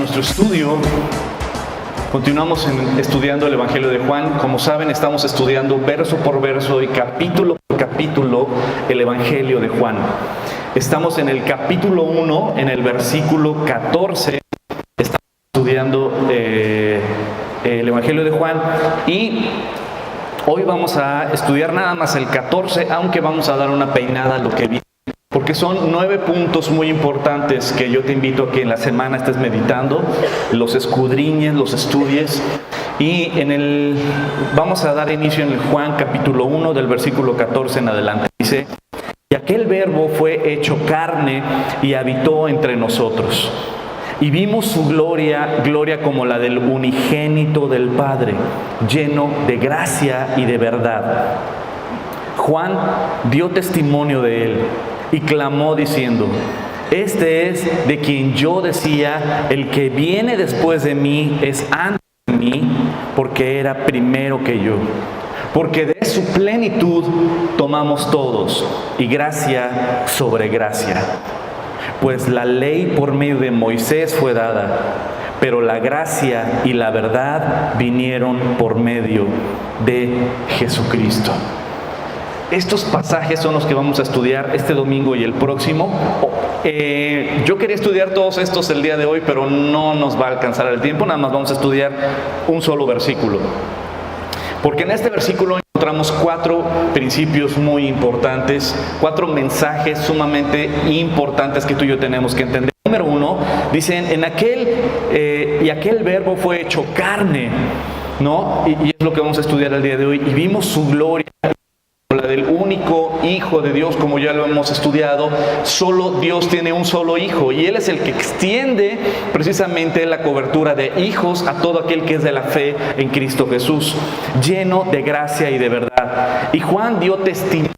nuestro estudio. Continuamos estudiando el Evangelio de Juan. Como saben, estamos estudiando verso por verso y capítulo por capítulo el Evangelio de Juan. Estamos en el capítulo 1, en el versículo 14. Estamos estudiando el Evangelio de Juan y hoy vamos a estudiar nada más el 14, aunque vamos a dar una peinada a lo que viene. Porque son 9 puntos muy importantes que yo te invito a que en la semana estés meditando, los escudriñes, los estudies. Y vamos a dar inicio en el Juan capítulo 1 del versículo 14 en adelante. Dice: y aquel verbo fue hecho carne y habitó entre nosotros. Y vimos su gloria, gloria como la del unigénito del Padre, lleno de gracia y de verdad. Juan dio testimonio de él y clamó diciendo: este es de quien yo decía, el que viene después de mí es antes de mí, porque era primero que yo. Porque de su plenitud tomamos todos, y gracia sobre gracia. Pues la ley por medio de Moisés fue dada, pero la gracia y la verdad vinieron por medio de Jesucristo. Estos pasajes son los que vamos a estudiar este domingo y el próximo. Yo quería estudiar todos estos el día de hoy, pero no nos va a alcanzar el tiempo. Nada más vamos a estudiar un solo versículo. Porque en este versículo encontramos 4 principios muy importantes, 4 mensajes sumamente importantes que tú y yo tenemos que entender. Número 1, dicen, y aquel verbo fue hecho carne, ¿no? Y es lo que vamos a estudiar el día de hoy. Y vimos su gloria, la del único Hijo de Dios, como ya lo hemos estudiado. Solo Dios tiene un solo Hijo y Él es el que extiende precisamente la cobertura de hijos a todo aquel que es de la fe en Cristo Jesús, lleno de gracia y de verdad. Y Juan dio testimonio.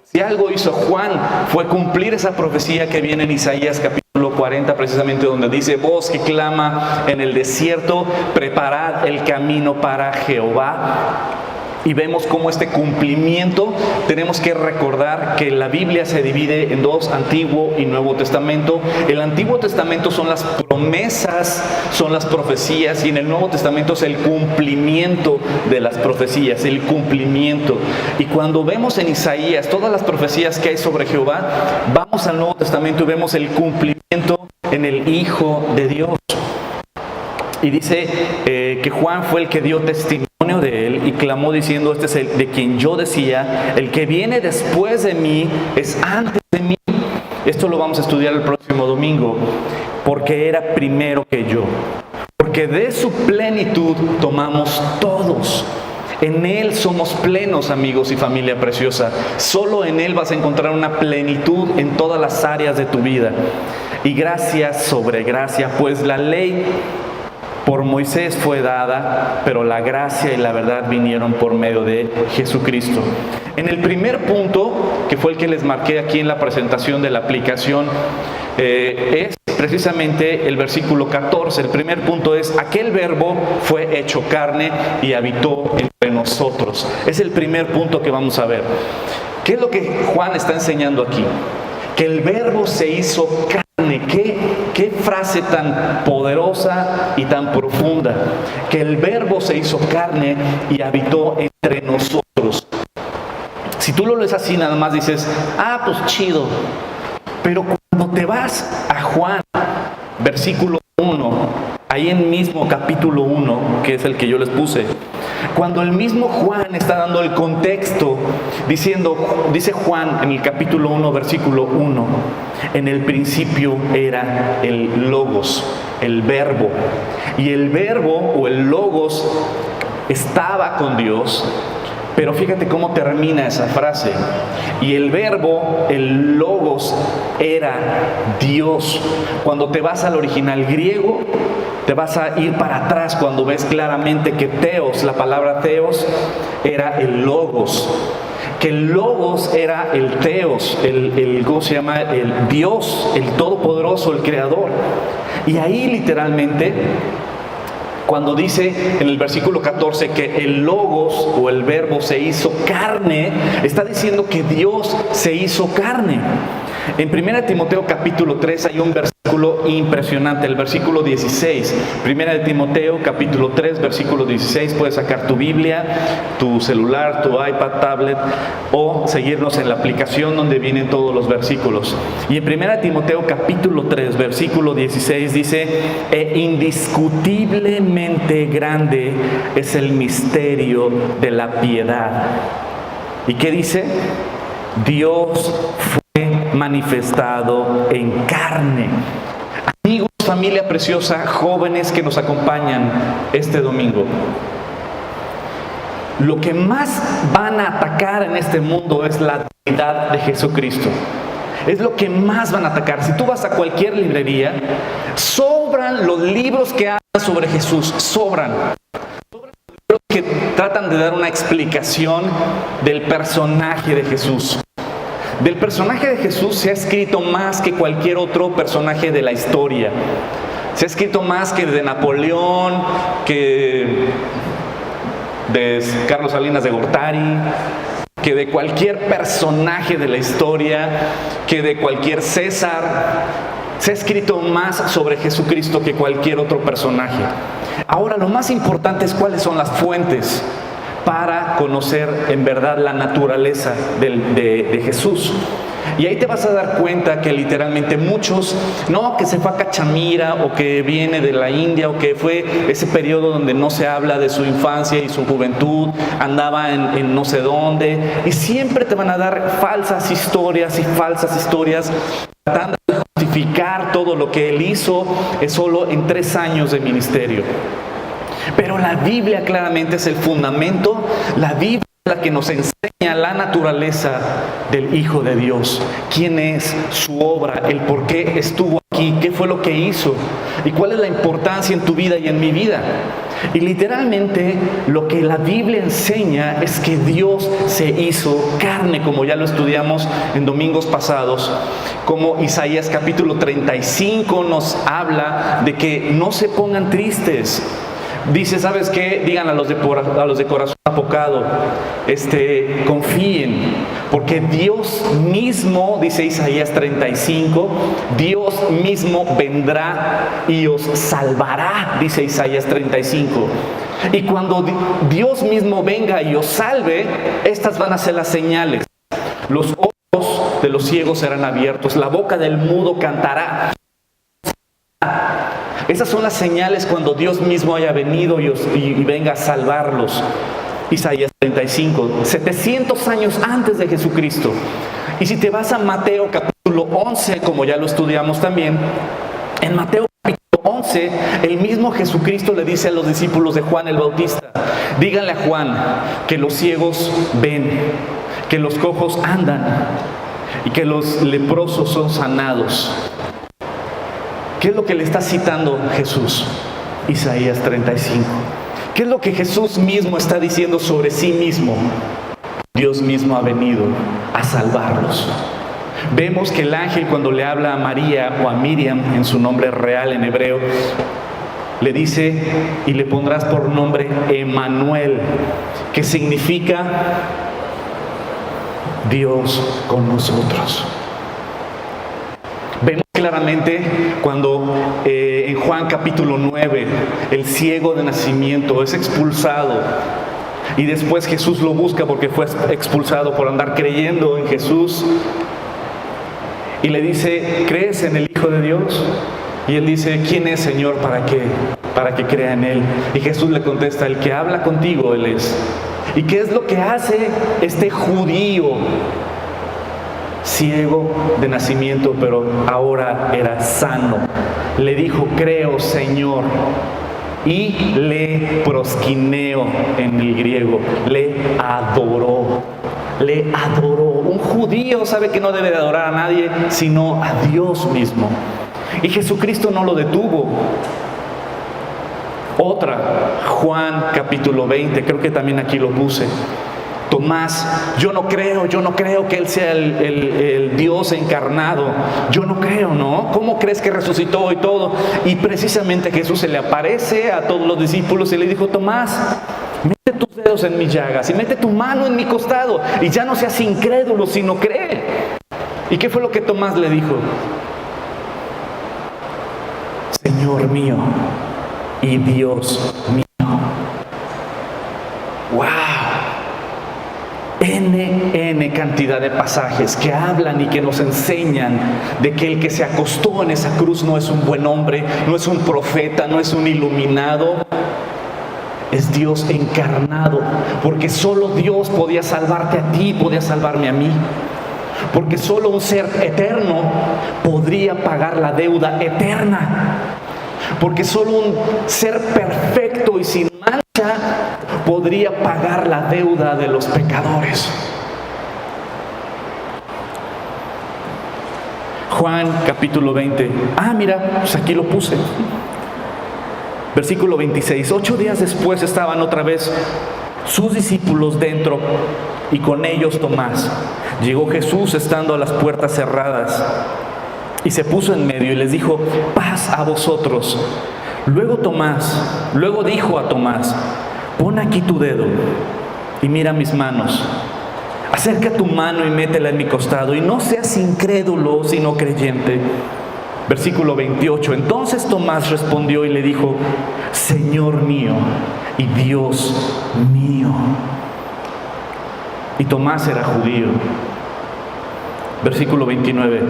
Si algo hizo Juan fue cumplir esa profecía que viene en Isaías capítulo 40, precisamente donde dice: voz que clama en el desierto, preparad el camino para Jehová. Y vemos cómo este cumplimiento, tenemos que recordar que la Biblia se divide en 2, Antiguo y Nuevo Testamento. El Antiguo Testamento son las promesas, son las profecías, y en el Nuevo Testamento es el cumplimiento de las profecías, el cumplimiento. Y cuando vemos en Isaías todas las profecías que hay sobre Jehová, vamos al Nuevo Testamento y vemos el cumplimiento en el Hijo de Dios. Y dice que Juan fue el que dio testimonio de él y clamó diciendo: este es el de quien yo decía, el que viene después de mí es antes de mí. Esto lo vamos a estudiar el próximo domingo, porque era primero que yo. Porque de su plenitud tomamos todos. En Él somos plenos, amigos y familia preciosa. Solo en Él vas a encontrar una plenitud en todas las áreas de tu vida. Y gracia sobre gracia, pues la ley por Moisés fue dada, pero la gracia y la verdad vinieron por medio de Jesucristo. En el primer punto, que fue el que les marqué aquí en la presentación de la aplicación, es precisamente el versículo 14. El primer punto es: aquel verbo fue hecho carne y habitó entre nosotros. Es el primer punto que vamos a ver. ¿Qué es lo que Juan está enseñando aquí? Que el verbo se hizo carne. ¿Qué frase tan poderosa y tan profunda? Que el verbo se hizo carne y habitó entre nosotros. Si tú lo lees así, nada más dices: pues chido. Pero cuando te vas a Juan, versículo 1, ahí en mismo capítulo 1, que es el que yo les puse, cuando el mismo Juan está dando el contexto, dice Juan en el capítulo 1, versículo 1, en el principio era el Logos, el verbo. Y el verbo o el Logos estaba con Dios. Pero fíjate cómo termina esa frase. Y el verbo, el Logos, era Dios. Cuando te vas al original griego, te vas a ir para atrás cuando ves claramente que Theos, la palabra Theos, era el Logos. Que el Logos era el Theos, ¿cómo se llama? El Dios, el Todopoderoso, el Creador. Y ahí literalmente, cuando dice en el versículo 14 que el Logos o el verbo se hizo carne, está diciendo que Dios se hizo carne. En 1 Timoteo capítulo 3 hay un versículo impresionante, el versículo 16. 1 Timoteo capítulo 3, versículo 16. Puedes sacar tu Biblia, tu celular, tu iPad, tablet, o seguirnos en la aplicación donde vienen todos los versículos. Y en 1 Timoteo capítulo 3, versículo 16 dice: e indiscutiblemente grande es el misterio de la piedad. ¿Y qué dice? Dios fue manifestado en carne. Amigos, familia preciosa, jóvenes que nos acompañan este domingo, lo que más van a atacar en este mundo es la deidad de Jesucristo. Es lo que más van a atacar. Si tú vas a cualquier librería, sobran los libros que hablan sobre Jesús, sobran los libros que tratan de dar una explicación del personaje de Jesús. Del personaje de Jesús se ha escrito más que cualquier otro personaje de la historia. Se ha escrito más que de Napoleón, que de Carlos Salinas de Gortari, que de cualquier personaje de la historia, que de cualquier César. Se ha escrito más sobre Jesucristo que cualquier otro personaje. Ahora, lo más importante es cuáles son las fuentes para conocer en verdad la naturaleza de Jesús. Y ahí te vas a dar cuenta que literalmente muchos, no, que se fue a Cachemira, o que viene de la India, o que fue ese periodo donde no se habla de su infancia y su juventud, andaba en no sé dónde, y siempre te van a dar falsas historias, tratando de justificar todo lo que él hizo solo en 3 años de ministerio. Pero la Biblia claramente es el fundamento. La Biblia es la que nos enseña la naturaleza del Hijo de Dios. ¿Quién es? Su obra, el por qué estuvo aquí, qué fue lo que hizo y cuál es la importancia en tu vida y en mi vida. Y literalmente lo que la Biblia enseña es que Dios se hizo carne, como ya lo estudiamos en domingos pasados, como Isaías capítulo 35 nos habla de que no se pongan tristes. Dice, ¿sabes qué? Digan a los de corazón apocado, confíen, porque Dios mismo, dice Isaías 35, Dios mismo vendrá y os salvará, dice Isaías 35. Y cuando Dios mismo venga y os salve, estas van a ser las señales. Los ojos de los ciegos serán abiertos, la boca del mudo cantará. Esas son las señales cuando Dios mismo haya venido y venga a salvarlos. Isaías 35, 700 años antes de Jesucristo. Y si te vas a Mateo capítulo 11, como ya lo estudiamos también, en Mateo capítulo 11, el mismo Jesucristo le dice a los discípulos de Juan el Bautista: díganle a Juan que los ciegos ven, que los cojos andan y que los leprosos son sanados. ¿Qué es lo que le está citando Jesús? Isaías 35. ¿Qué es lo que Jesús mismo está diciendo sobre sí mismo? Dios mismo ha venido a salvarlos. Vemos que el ángel, cuando le habla a María o a Miriam en su nombre real en hebreo, le dice: y le pondrás por nombre Emmanuel, que significa Dios con nosotros. Vemos claramente cuando en Juan capítulo 9 el ciego de nacimiento es expulsado y después Jesús lo busca porque fue expulsado por andar creyendo en Jesús, y le dice: ¿crees en el Hijo de Dios? Y él dice: ¿quién es, Señor, para que crea en él? Y Jesús le contesta: el que habla contigo, él es. ¿Y qué es lo que hace este judío ciego de nacimiento, pero ahora era sano? Le dijo: creo, Señor, y le prosquineo en el griego, le adoró. Un judío sabe que no debe de adorar a nadie sino a Dios mismo, y Jesucristo no lo detuvo. Otra, Juan capítulo 20, creo que también aquí lo puse. Tomás: yo no creo que Él sea el Dios encarnado. Yo no creo, ¿no? ¿Cómo crees que resucitó y todo? Y precisamente Jesús se le aparece a todos los discípulos y le dijo: Tomás, mete tus dedos en mis llagas y mete tu mano en mi costado, y ya no seas incrédulo, sino cree. ¿Y qué fue lo que Tomás le dijo? Señor mío y Dios mío. ¡Wow! N cantidad de pasajes que hablan y que nos enseñan de que el que se acostó en esa cruz no es un buen hombre, no es un profeta, no es un iluminado, es Dios encarnado, porque solo Dios podía salvarte a ti, podía salvarme a mí, porque solo un ser eterno podría pagar la deuda eterna, porque solo un ser perfecto y sin mancha podría pagar la deuda de los pecadores. Juan capítulo 20. Mira, pues aquí lo puse. Versículo 26. 8 días después estaban otra vez sus discípulos dentro y con ellos Tomás. Llegó Jesús estando a las puertas cerradas y se puso en medio y les dijo: paz a vosotros. Luego dijo a Tomás: pon aquí tu dedo y mira mis manos. Acerca tu mano y métela en mi costado, y no seas incrédulo, sino creyente. Versículo 28. Entonces Tomás respondió y le dijo: Señor mío y Dios mío. Y Tomás era judío. Versículo 29.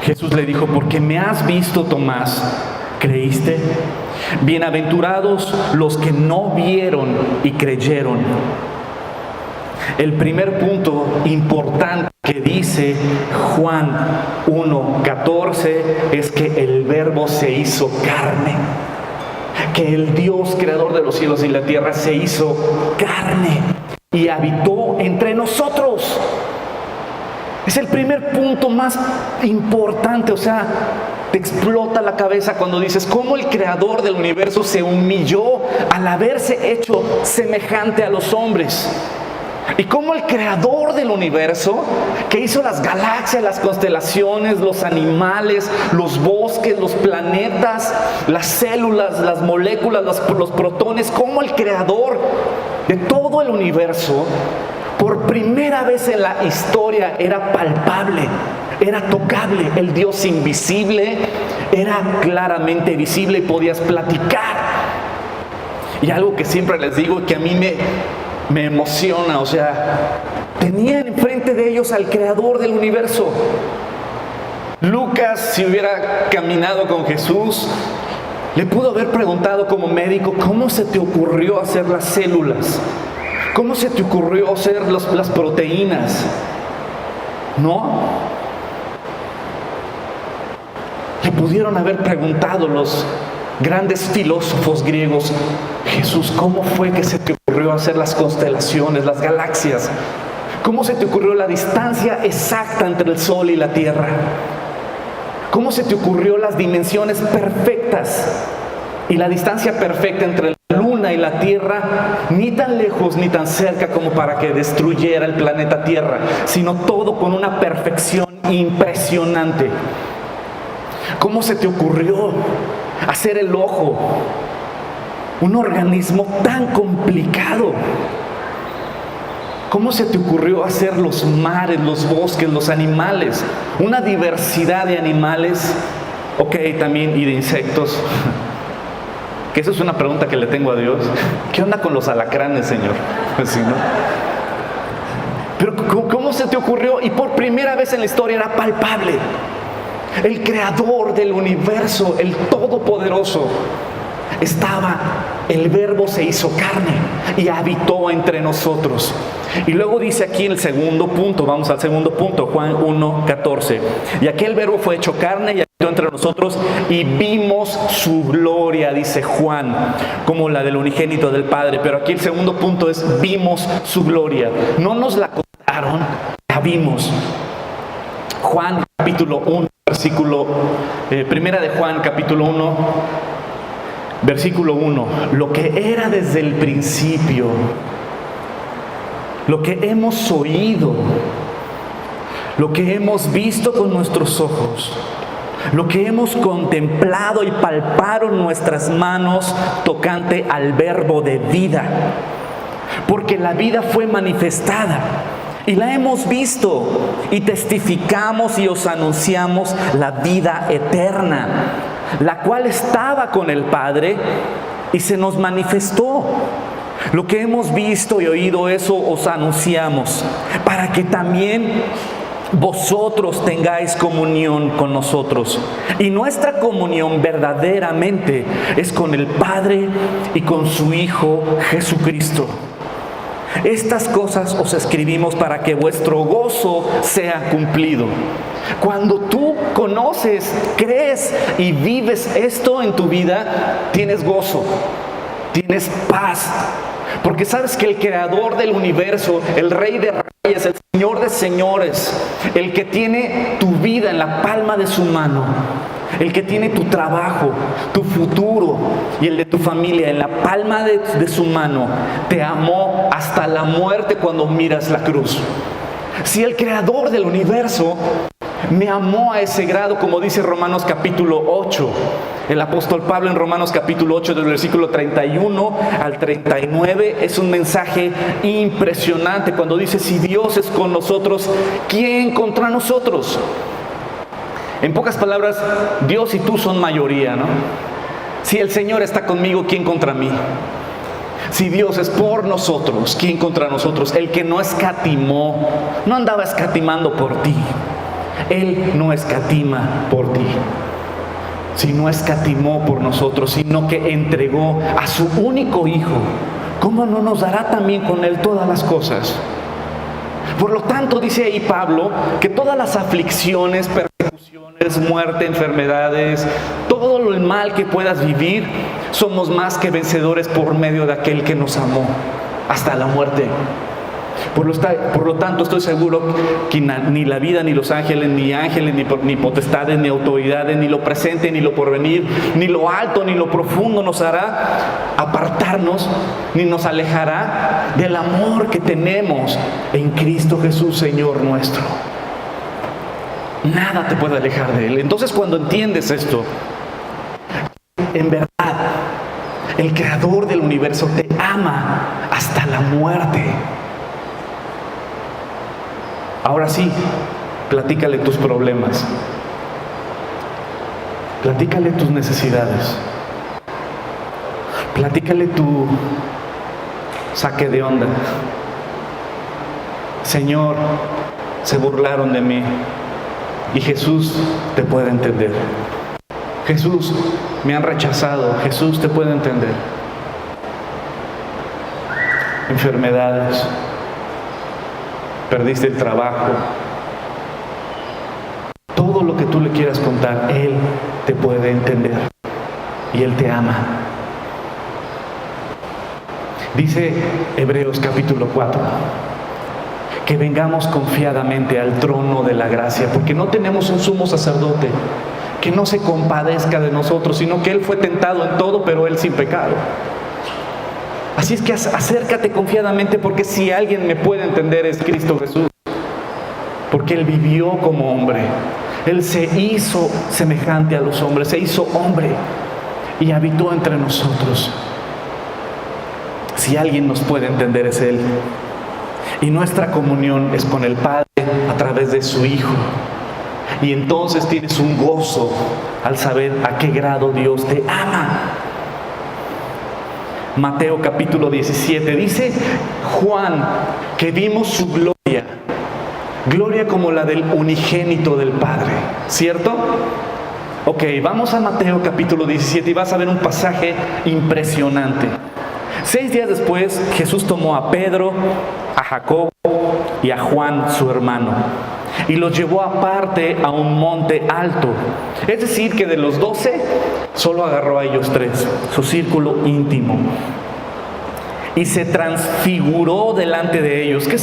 Jesús le dijo: porque me has visto, Tomás, ¿creíste? Bienaventurados los que no vieron y creyeron. El primer punto importante que dice Juan 1:14 es que el Verbo se hizo carne, que el Dios creador de los cielos y la tierra se hizo carne y habitó entre nosotros. Es el primer punto más importante. O sea, te explota la cabeza cuando dices cómo el creador del universo se humilló al haberse hecho semejante a los hombres. Y cómo el creador del universo, que hizo las galaxias, las constelaciones, los animales, los bosques, los planetas, las células, las moléculas, los protones, cómo el creador de todo el universo, por primera vez en la historia, era palpable, era tocable. El Dios invisible era claramente visible y podías platicar. Y algo que siempre les digo, que a mí me emociona, o sea, tenían enfrente de ellos al creador del universo. Lucas, si hubiera caminado con Jesús, le pudo haber preguntado como médico: ¿cómo se te ocurrió hacer las células? ¿Cómo se te ocurrió hacer las proteínas? ¿No? Le pudieron haber preguntado los grandes filósofos griegos: Jesús, ¿cómo fue que se te ocurrió hacer las constelaciones, las galaxias? ¿Cómo se te ocurrió la distancia exacta entre el Sol y la Tierra? ¿Cómo se te ocurrió las dimensiones perfectas y la distancia perfecta entre la Luna y la Tierra, ni tan lejos ni tan cerca como para que destruyera el planeta Tierra, sino todo con una perfección impresionante? ¿Cómo se te ocurrió hacer el ojo, un organismo tan complicado? ¿Cómo se te ocurrió hacer los mares, los bosques, los animales? Una diversidad de animales, también, y de insectos. Que eso es una pregunta que le tengo a Dios. ¿Qué onda con los alacranes, Señor? Pues sí, ¿no? Pero ¿cómo se te ocurrió? Y por primera vez en la historia era palpable. El creador del universo, el todopoderoso, estaba. El Verbo se hizo carne y habitó entre nosotros. Y luego dice aquí en el segundo punto, vamos al segundo punto, Juan 1:14. Y aquel Verbo fue hecho carne y habitó entre nosotros y vimos su gloria, dice Juan, como la del unigénito del Padre. Pero aquí el segundo punto es: vimos su gloria. No nos la contaron, la vimos. Juan capítulo 1, primera de Juan capítulo 1, versículo 1. Lo que era desde el principio, lo que hemos oído, lo que hemos visto con nuestros ojos, lo que hemos contemplado y palparon nuestras manos tocante al Verbo de vida. Porque la vida fue manifestada y la hemos visto y testificamos y os anunciamos la vida eterna, la cual estaba con el Padre y se nos manifestó. Lo que hemos visto y oído, eso os anunciamos, para que también vosotros tengáis comunión con nosotros. Y nuestra comunión verdaderamente es con el Padre y con su Hijo Jesucristo. Estas cosas os escribimos para que vuestro gozo sea cumplido. Cuando tú conoces, crees y vives esto en tu vida, tienes gozo, tienes paz. Porque sabes que el creador del universo, el rey de reyes, el señor de señores, el que tiene tu vida en la palma de su mano, el que tiene tu trabajo, tu futuro y el de tu familia en la palma de su mano, te amó hasta la muerte cuando miras la cruz. Si el creador del universo me amó a ese grado, como dice Romanos capítulo 8, el apóstol Pablo en Romanos capítulo 8 del versículo 31 al 39, es un mensaje impresionante cuando dice: si Dios es con nosotros, ¿quién contra nosotros? En pocas palabras, Dios y tú son mayoría, ¿no? Si el Señor está conmigo, ¿quién contra mí? Si Dios es por nosotros, ¿quién contra nosotros? El que no escatimó, no andaba escatimando por ti. Él no escatima por ti, sino escatimó por nosotros, sino que entregó a su único Hijo. ¿Cómo no nos dará también con Él todas las cosas? Por lo tanto, dice ahí Pablo, que todas las aflicciones, persecuciones, muerte, enfermedades, todo el mal que puedas vivir, somos más que vencedores por medio de aquel que nos amó hasta la muerte. Por lo tanto, estoy seguro que ni la vida, ni los ángeles, ni potestades, ni autoridades, ni lo presente, ni lo porvenir, ni lo alto, ni lo profundo nos hará apartarnos, ni nos alejará del amor que tenemos en Cristo Jesús, Señor nuestro. Nada te puede alejar de Él. Entonces, cuando entiendes esto, en verdad, el Creador del universo te ama hasta la muerte. Ahora sí, platícale tus problemas, platícale tus necesidades, platícale tu saque de onda. Señor, se burlaron de mí y Jesús te puede entender. Jesús, me han rechazado, Jesús te puede entender. Enfermedades, perdiste el trabajo, todo lo que tú le quieras contar, Él te puede entender y Él te ama. Dice Hebreos capítulo 4 que vengamos confiadamente al trono de la gracia, porque no tenemos un sumo sacerdote que no se compadezca de nosotros, sino que Él fue tentado en todo, pero Él sin pecado. Así es que acércate confiadamente, porque si alguien me puede entender es Cristo Jesús, porque Él vivió como hombre, Él se hizo semejante a los hombres, se hizo hombre y habitó entre nosotros. Si alguien nos puede entender es Él, y nuestra comunión es con el Padre a través de su Hijo. Y entonces tienes un gozo al saber a qué grado Dios te ama. Mateo capítulo 17 dice Juan que vimos su gloria como la del unigénito del Padre, ¿cierto? Ok, vamos a Mateo capítulo 17 y vas a ver un pasaje impresionante. 6 días después, Jesús tomó a Pedro, a Jacobo y a Juan, su hermano, y los llevó aparte a un monte alto. Es decir, que de los 12, solo agarró a ellos 3, su círculo íntimo. Y se transfiguró delante de ellos. ¿Qué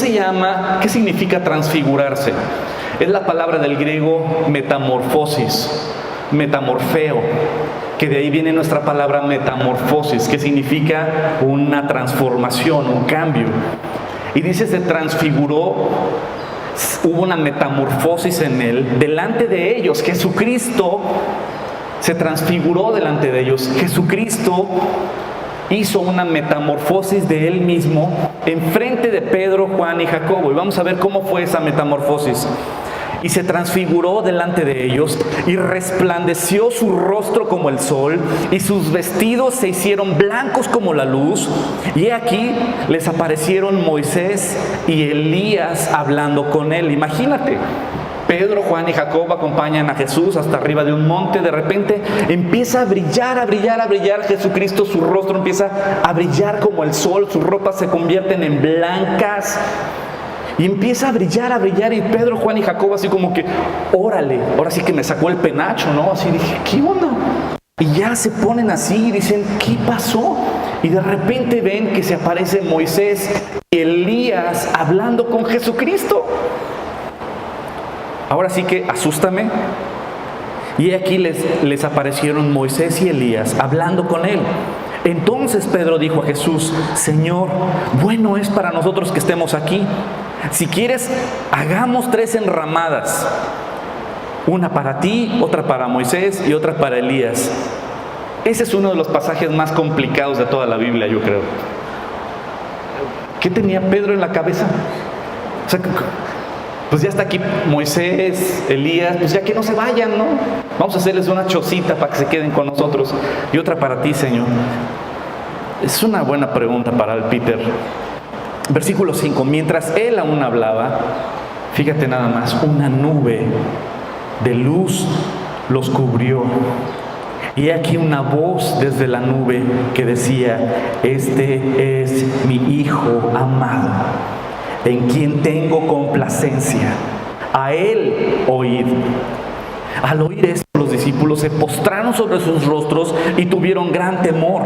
significa transfigurarse? Es la palabra del griego metamorfosis, metamorfeo, que de ahí viene nuestra palabra metamorfosis, que significa una transformación, un cambio. Y dice se transfiguró, hubo una metamorfosis en Él, delante de ellos. Jesucristo se transfiguró delante de ellos. Jesucristo hizo una metamorfosis de él mismo enfrente de Pedro, Juan y Jacobo. Y vamos a ver cómo fue esa metamorfosis. Y se transfiguró delante de ellos, y resplandeció su rostro como el sol, y sus vestidos se hicieron blancos como la luz. Y he aquí les aparecieron Moisés y Elías hablando con él. Imagínate, Pedro, Juan y Jacobo acompañan a Jesús hasta arriba de un monte. De repente empieza a brillar, a brillar, a brillar Jesucristo. Su rostro empieza a brillar como el sol, sus ropas se convierten en blancas. Y empieza a brillar, y Pedro, Juan y Jacobo así como que, órale, ahora sí que me sacó el penacho, ¿no? Así dije, ¿qué onda? Y ya se ponen así y dicen, ¿qué pasó? Y de repente ven que se aparece Moisés y Elías hablando con Jesucristo. Ahora sí que asústame. Y aquí les aparecieron Moisés y Elías hablando con él. Entonces Pedro dijo a Jesús, Señor, bueno es para nosotros que estemos aquí. Si quieres, hagamos 3 enramadas. Una para ti, otra para Moisés y otra para Elías. Ese es uno de los pasajes más complicados de toda la Biblia, yo creo. ¿Qué tenía Pedro en la cabeza? O sea, pues ya está aquí Moisés, Elías, pues ya que no se vayan, ¿no? Vamos a hacerles una chocita para que se queden con nosotros. Y otra para ti, Señor. Es una buena pregunta para el Peter. Versículo 5. Mientras él aún hablaba, fíjate nada más, una nube de luz los cubrió. Y aquí una voz desde la nube que decía, este es mi Hijo amado, en quien tengo complacencia. A él oíd. Al oír esto, los discípulos se postraron sobre sus rostros y tuvieron gran temor.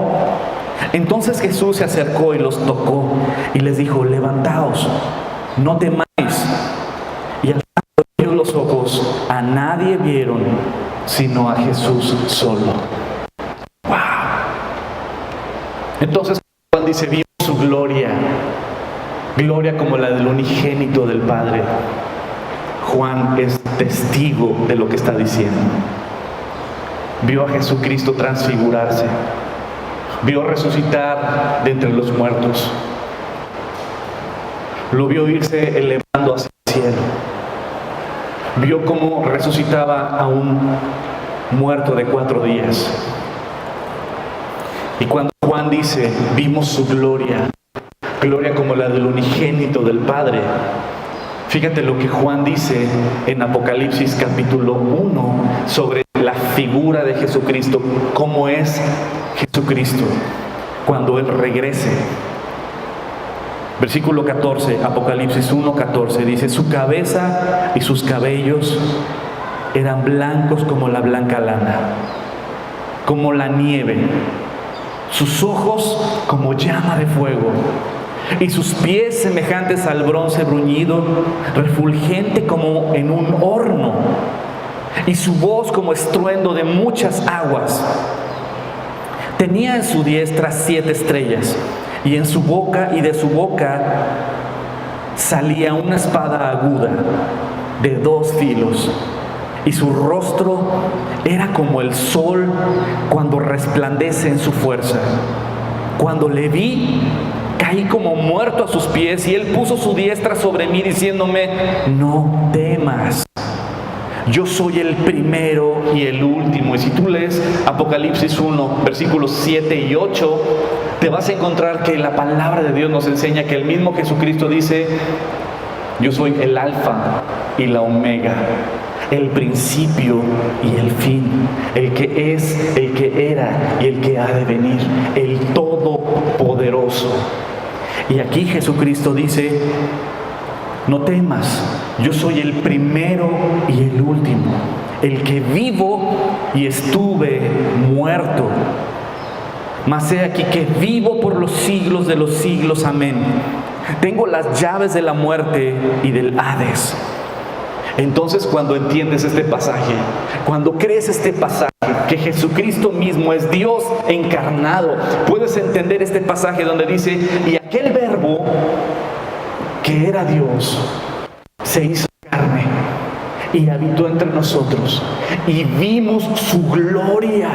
Entonces Jesús se acercó y los tocó y les dijo, levantaos, no temáis. Y alzando ellos los ojos, a nadie vieron sino a Jesús solo. ¡Wow! Entonces Juan dice, vimos su gloria, gloria como la del unigénito del Padre. Juan es testigo de lo que está diciendo. Vio a Jesucristo transfigurarse, vio resucitar de entre los muertos, lo vio irse elevando hacia el cielo, vio cómo resucitaba a un muerto de 4 días. Y cuando Juan dice, vimos su gloria, gloria como la del unigénito del Padre, fíjate lo que Juan dice en Apocalipsis capítulo 1 sobre la figura de Jesucristo, cómo es Jesucristo cuando Él regrese. Versículo 14, Apocalipsis 1:14 dice, su cabeza y sus cabellos eran blancos como la blanca lana, como la nieve, sus ojos como llama de fuego, y sus pies semejantes al bronce bruñido, refulgente como en un horno, y su voz como estruendo de muchas aguas. Tenía en su diestra 7 estrellas, y en su boca y de su boca salía una espada aguda de 2 filos, y su rostro era como el sol cuando resplandece en su fuerza. Cuando le vi, caí como muerto a sus pies, y él puso su diestra sobre mí diciéndome, no temas, yo soy el primero y el último. Y si tú lees Apocalipsis 1, versículos 7 y 8, te vas a encontrar que la palabra de Dios nos enseña que el mismo Jesucristo dice, yo soy el alfa y la omega, el principio y el fin, el que es, el que era y el que ha de venir, el todopoderoso. Y aquí Jesucristo dice, no temas, yo soy el primero y el último, el que vivo y estuve muerto, mas he aquí que vivo por los siglos de los siglos, amén. Tengo las llaves de la muerte y del Hades. Entonces, cuando entiendes este pasaje, cuando crees este pasaje, que Jesucristo mismo es Dios encarnado, puedes entender este pasaje donde dice, y aquel verbo que era Dios se hizo carne y habitó entre nosotros, y vimos su gloria.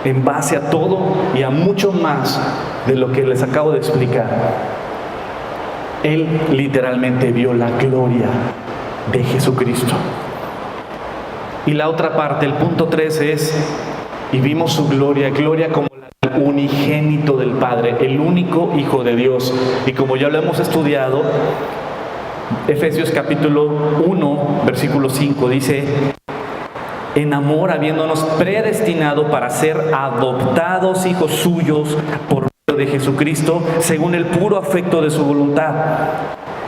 en base a todo y a mucho más de lo que les acabo de explicar. Él literalmente vio la gloria de Jesucristo. Y la otra parte, el punto 3 es, y vimos su gloria, gloria como la del unigénito del Padre, el único Hijo de Dios. Y como ya lo hemos estudiado, Efesios capítulo 1, versículo 5 dice: en amor, habiéndonos predestinado para ser adoptados hijos suyos por medio de Jesucristo, según el puro afecto de su voluntad.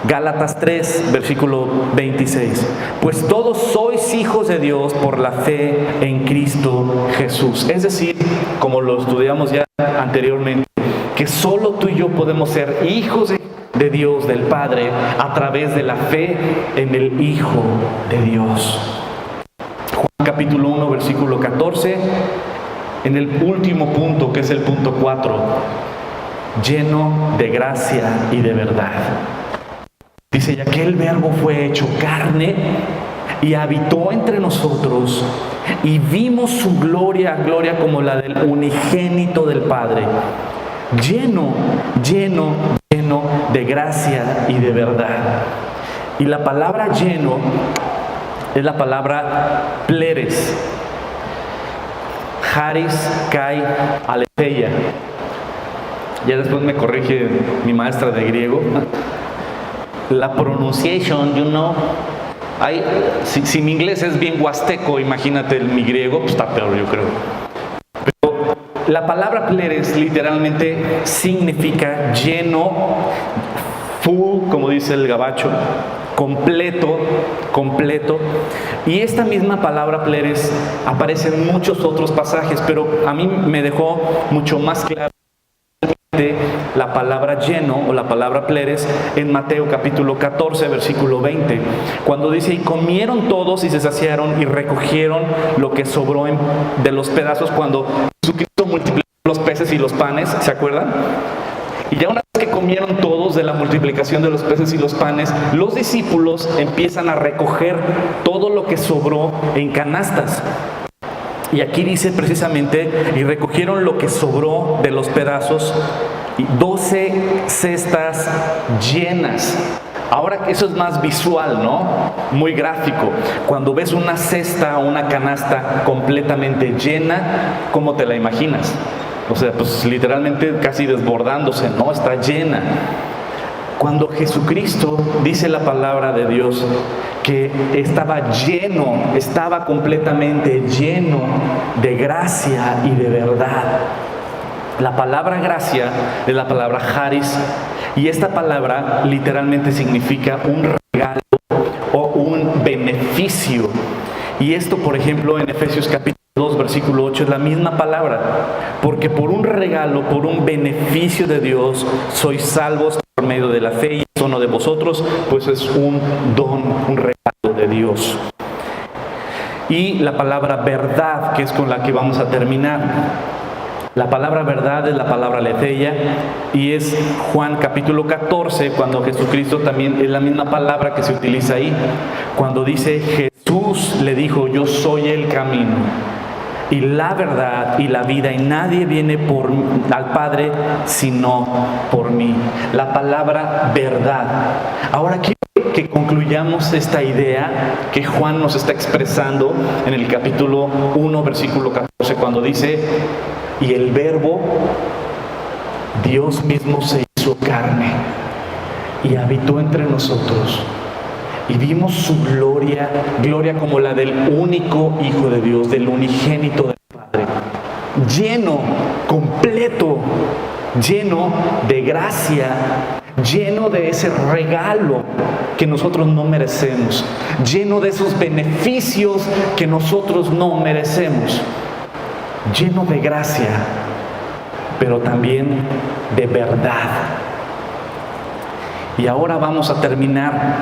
Gálatas 3, versículo 26. Pues todos sois hijos de Dios por la fe en Cristo Jesús. Es decir, como lo estudiamos ya anteriormente, que solo tú y yo podemos ser hijos de Dios, del Padre, a través de la fe en el Hijo de Dios. Juan capítulo 1, versículo 14, en el último punto, que es el punto 4, lleno de gracia y de verdad. Dice: y aquel Verbo fue hecho carne y habitó entre nosotros, y vimos su gloria, gloria como la del unigénito del Padre, lleno de gracia y de verdad. Y la palabra lleno es la palabra pleres, haris kai aletheia. Ya después me corrige mi maestra de griego. La pronunciation, si mi inglés es bien huasteco, imagínate mi griego, pues está peor, yo creo. Pero la palabra pleres literalmente significa lleno, full, como dice el gabacho, completo. Y esta misma palabra pleres aparece en muchos otros pasajes, pero a mí me dejó mucho más claro la palabra lleno o la palabra pleres en Mateo capítulo 14, versículo 20, cuando dice: y comieron todos y se saciaron y recogieron lo que sobró de los pedazos, cuando Jesucristo multiplicó los peces y los panes, ¿se acuerdan? Y ya una vez que comieron todos de la multiplicación de los peces y los panes, los discípulos empiezan a recoger todo lo que sobró en canastas. Y aquí dice precisamente: y recogieron lo que sobró de los pedazos, 12 cestas llenas. Ahora eso es más visual, ¿no? Muy gráfico. Cuando ves una cesta o una canasta completamente llena, ¿cómo te la imaginas? O sea, pues literalmente casi desbordándose, ¿no? Está llena. Cuando Jesucristo, dice la palabra de Dios, que estaba completamente lleno de gracia y de verdad. La palabra gracia es la palabra charis, y esta palabra literalmente significa un regalo o un beneficio. Y esto, por ejemplo, en Efesios capítulo 2, versículo 8, es la misma palabra. Porque por un regalo, por un beneficio de Dios, sois salvos por medio de la fe, y eso no de vosotros, pues es un don, un regalo de Dios. Y la palabra verdad, que es con la que vamos a terminar. La palabra verdad es la palabra aletheia, y es Juan capítulo 14, cuando Jesucristo también es la misma palabra que se utiliza ahí. Cuando dice: Jesús le dijo: yo soy el camino y la verdad y la vida, y nadie viene al Padre sino por mí. La palabra verdad. Ahora quiero que concluyamos esta idea que Juan nos está expresando en el capítulo 1, versículo 14, cuando dice: y el Verbo, Dios mismo, se hizo carne y habitó entre nosotros, y vimos su gloria, gloria como la del único Hijo de Dios, del unigénito del Padre, lleno, completo, lleno de gracia, lleno de ese regalo que nosotros no merecemos, lleno de esos beneficios que nosotros no merecemos, lleno de gracia, pero también de verdad. Y ahora vamos a terminar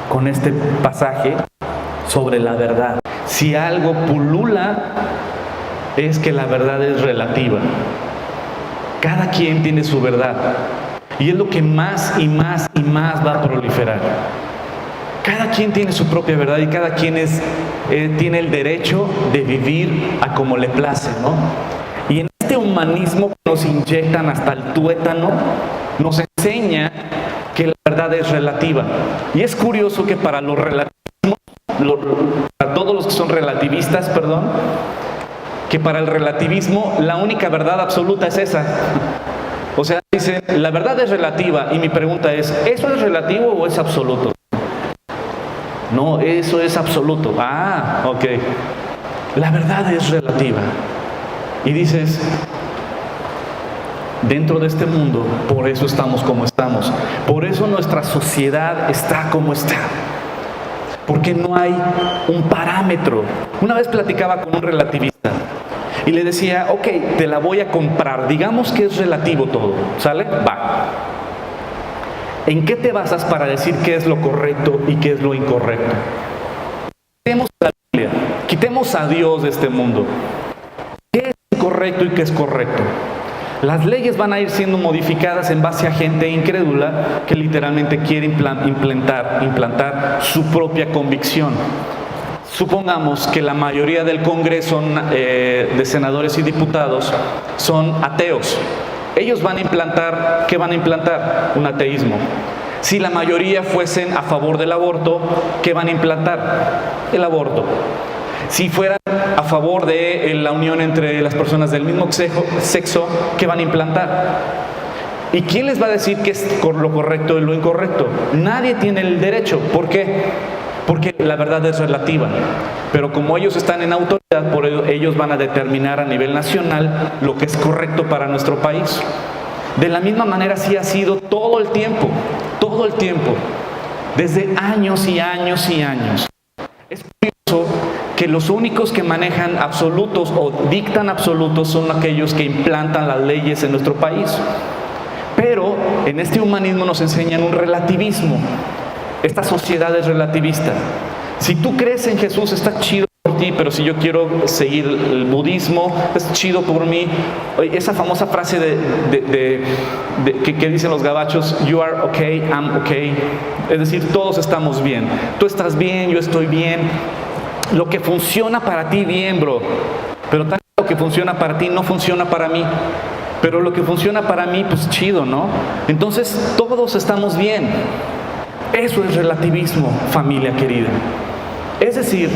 con este pasaje sobre la verdad. Si algo pulula, es que la verdad es relativa. Cada quien tiene su verdad, y es lo que más y más y más va a proliferar. Cada quien tiene su propia verdad, y cada quien tiene el derecho de vivir a como le place, ¿no? Y este humanismo que nos inyectan hasta el tuétano, nos enseña que la verdad es relativa. Y es curioso que para los relativismos, para todos los que son relativistas, que para el relativismo la única verdad absoluta es esa. O sea, dicen, la verdad es relativa, y mi pregunta es, ¿eso es relativo o es absoluto? No, eso es absoluto. Ah, ok. La verdad es relativa. Y dices, dentro de este mundo, por eso estamos como estamos. Por eso nuestra sociedad está como está. Porque no hay un parámetro. Una vez platicaba con un relativista y le decía, ok, te la voy a comprar. Digamos que es relativo todo. ¿Sale? Va. ¿En qué te basas para decir qué es lo correcto y qué es lo incorrecto? Quitemos la Biblia, quitemos a Dios de este mundo. ¿Qué es incorrecto y qué es correcto? Las leyes van a ir siendo modificadas en base a gente incrédula que literalmente quiere implantar su propia convicción. Supongamos que la mayoría del Congreso de senadores y diputados son ateos. Ellos van a implantar, ¿qué van a implantar? Un ateísmo. Si la mayoría fuesen a favor del aborto, ¿qué van a implantar? El aborto. Si fueran a favor de la unión entre las personas del mismo sexo, ¿qué van a implantar? ¿Y quién les va a decir qué es lo correcto y lo incorrecto? Nadie tiene el derecho. ¿Por qué? Porque la verdad es relativa. Pero como ellos están en autoridad, por ello ellos van a determinar a nivel nacional lo que es correcto para nuestro país. De la misma manera así ha sido todo el tiempo, desde años y años y años. Es curioso que los únicos que manejan absolutos o dictan absolutos son aquellos que implantan las leyes en nuestro país. Pero en este humanismo nos enseñan un relativismo. Esta sociedad es relativista. Si tú crees en Jesús, está chido por ti, pero si yo quiero seguir el budismo, es chido por mí. Esa famosa frase que dicen los gabachos, you are okay, I'm okay. Es decir, todos estamos bien. Tú estás bien, yo estoy bien. Lo que funciona para ti, bien, bro. Pero también lo que funciona para ti no funciona para mí. Pero lo que funciona para mí, pues chido, ¿no? Entonces, todos estamos bien. Eso es relativismo, familia querida. Es decir,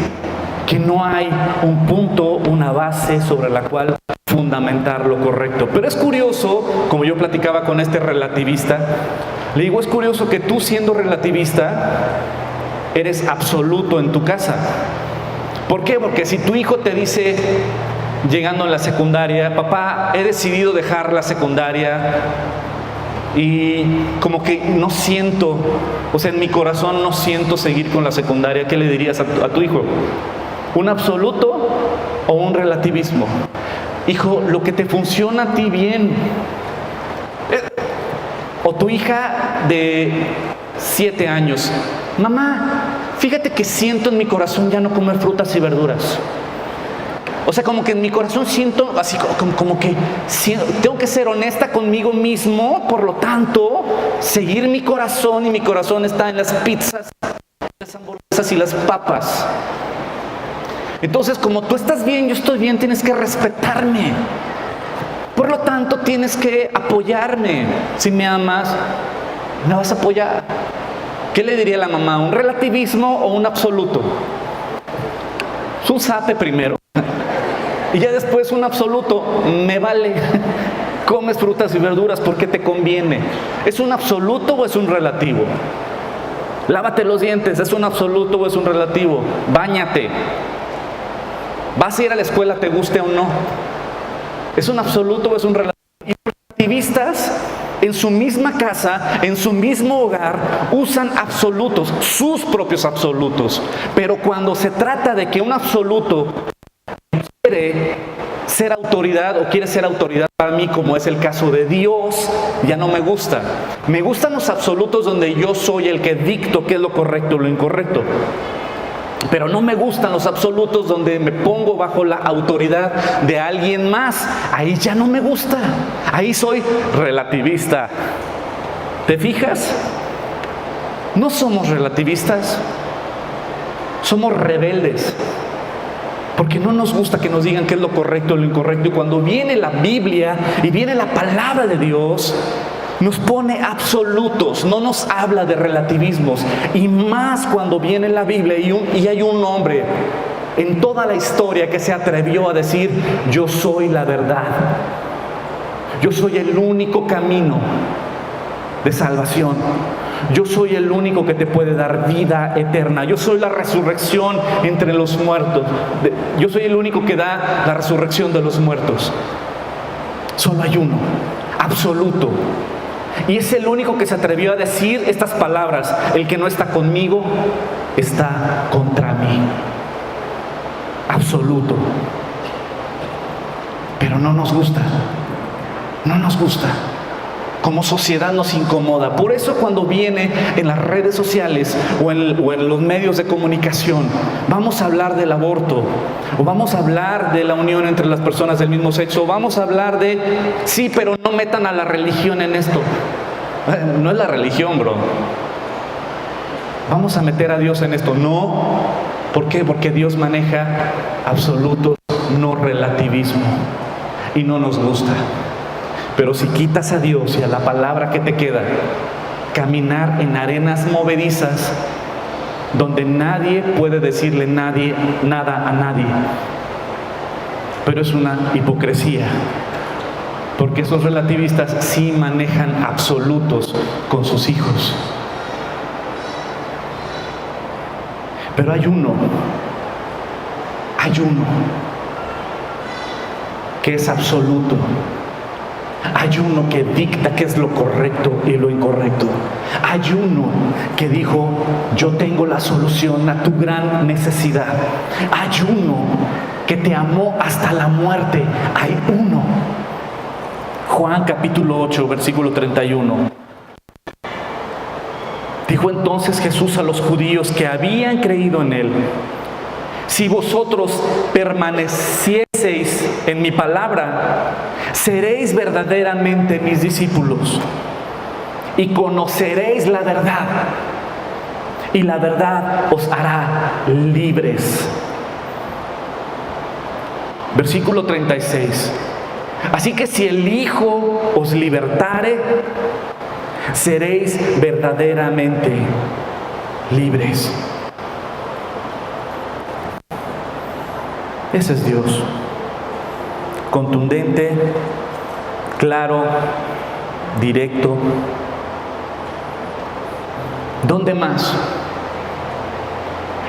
que no hay un punto, una base sobre la cual fundamentar lo correcto. Pero es curioso, como yo platicaba con este relativista, le digo, es curioso que tú siendo relativista, eres absoluto en tu casa. ¿Por qué? Porque si tu hijo te dice, llegando a la secundaria, papá, he decidido dejar la secundaria y como que no siento, o sea, en mi corazón no siento seguir con la secundaria, ¿qué le dirías a tu hijo? ¿Un absoluto o un relativismo? Hijo, lo que te funciona a ti bien. O tu hija de 7 años, mamá, fíjate que siento en mi corazón ya no comer frutas y verduras. O sea, como que en mi corazón siento, así como que tengo que ser honesta conmigo mismo, por lo tanto, seguir mi corazón, y mi corazón está en las pizzas, las hamburguesas y las papas. Entonces, como tú estás bien, yo estoy bien, tienes que respetarme. Por lo tanto, tienes que apoyarme. Si me amas, me vas a apoyar. ¿Qué le diría la mamá? ¿Un relativismo o un absoluto? Es un zape primero. Y ya después un absoluto, me vale, comes frutas y verduras porque te conviene. ¿Es un absoluto o es un relativo? Lávate los dientes, ¿es un absoluto o es un relativo? Báñate. ¿Vas a ir a la escuela, te guste o no? ¿Es un absoluto o es un relativo? Y los relativistas en su misma casa, en su mismo hogar, usan absolutos, sus propios absolutos. Pero cuando se trata de que un absoluto quiere ser autoridad o quiere ser autoridad para mí, como es el caso de Dios, ya no me gusta. Me gustan los absolutos donde yo soy el que dicto qué es lo correcto o lo incorrecto. Pero no me gustan los absolutos donde me pongo bajo la autoridad de alguien más. Ahí ya no me gusta. Ahí soy relativista. ¿Te fijas? No somos relativistas. Somos rebeldes. Porque no nos gusta que nos digan qué es lo correcto o lo incorrecto. Y cuando viene la Biblia y viene la palabra de Dios, nos pone absolutos, no nos habla de relativismos. Y más cuando viene la Biblia y hay un hombre en toda la historia que se atrevió a decir: yo soy la verdad, yo soy el único camino de salvación, yo soy el único que te puede dar vida eterna, yo soy la resurrección entre los muertos, yo soy el único que da la resurrección de los muertos. Solo hay uno, absoluto. Y es el único que se atrevió a decir estas palabras: el que no está conmigo está contra mí. Absoluto. Pero no nos gusta. No nos gusta. Como sociedad nos incomoda. Por eso cuando viene en las redes sociales o en los medios de comunicación, vamos a hablar del aborto, o vamos a hablar de la unión entre las personas del mismo sexo, o vamos a hablar de, sí, pero no metan a la religión en esto. No es la religión, bro. Vamos a meter a Dios en esto. No. ¿Por qué? Porque Dios maneja absolutos, no relativismo. Y no nos gusta. Pero si quitas a Dios y a la palabra que te queda, caminar en arenas movedizas donde nadie puede decirle nada a nadie. Pero es una hipocresía, porque esos relativistas sí manejan absolutos con sus hijos. Pero hay uno que es absoluto. Hay uno que dicta qué es lo correcto y lo incorrecto. Hay uno que dijo: yo tengo la solución a tu gran necesidad. Hay uno que te amó hasta la muerte. Hay uno. Juan capítulo 8, versículo 31. Dijo entonces Jesús a los judíos que habían creído en él: si vosotros permanecieseis en mi palabra, seréis verdaderamente mis discípulos y conoceréis la verdad, y la verdad os hará libres. Versículo 36. Así que si el Hijo os libertare, seréis verdaderamente libres. Ese es Dios. Contundente, claro, directo. ¿Dónde más?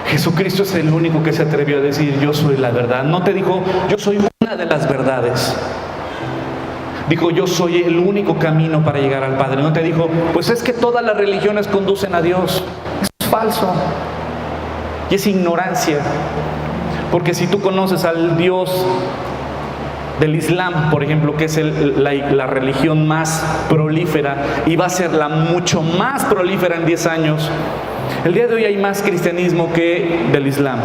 Jesucristo es el único que se atrevió a decir: yo soy la verdad. No te dijo: yo soy una de las verdades. Dijo: yo soy el único camino para llegar al Padre. No te dijo: pues es que todas las religiones conducen a Dios. Eso es falso. Y es ignorancia. Porque si tú conoces al Dios del Islam, por ejemplo, que es la religión más prolífera, y va a ser la mucho más prolífera en 10 años. El día de hoy hay más cristianismo que del Islam.